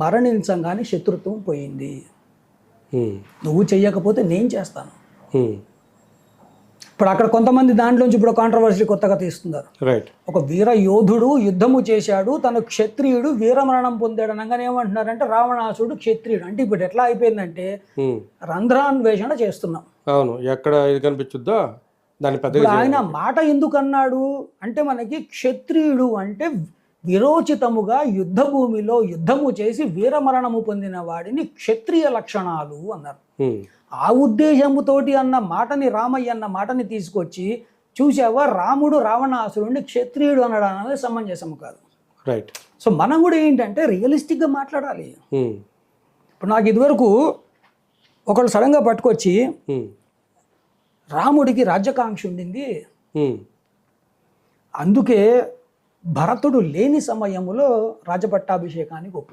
మరణించంగానే శత్రుత్వం పోయింది. నువ్వు చెయ్యకపోతే నేను చేస్తాను. ఇప్పుడు అక్కడ కొంతమంది దాంట్లోంచి ఇప్పుడు కాంట్రవర్సీ కొత్తగా తీస్తున్నారు. రైట్. ఒక వీర యోధుడు యుద్ధము చేశాడు, తను క్షత్రియుడు, వీరమరణం పొందాడు అనగానే ఏమంటున్నారంటే రావణాసుడు క్షత్రియుడు. అంటే ఇప్పుడు ఎట్లా అయిపోయిందంటే రంధ్రాన్వేషణ చేస్తున్నాం. అవును, ఎక్కడ ఇది కనిపించుద్దో దాని పెద్ద. ఆయన మాట ఎందుకన్నాడు అంటే మనకి క్షత్రియుడు అంటే విరోచితముగా యుద్ధ భూమిలో యుద్ధము చేసి వీరమరణము పొందిన వాడిని క్షత్రియ లక్షణాలు అన్నారు. ఆ ఉద్దేశముతోటి అన్న మాటని, రామయ్య అన్న మాటని తీసుకొచ్చి చూసావా, రాముడు రావణాసురుడిని క్షత్రియుడు అనడం అనేది సమంజసము కాదు. రైట్. సో మనం కూడా ఏంటంటే రియలిస్టిక్గా మాట్లాడాలి. ఇప్పుడు నాకు ఇదివరకు ఒకళ్ళు సడన్గా పట్టుకొచ్చి రాముడికి రాజ్యకాంక్ష ఉండింది, అందుకే భరతుడు లేని సమయంలో రాజపట్టాభిషేకానికి ఒప్పుకున్నాడు.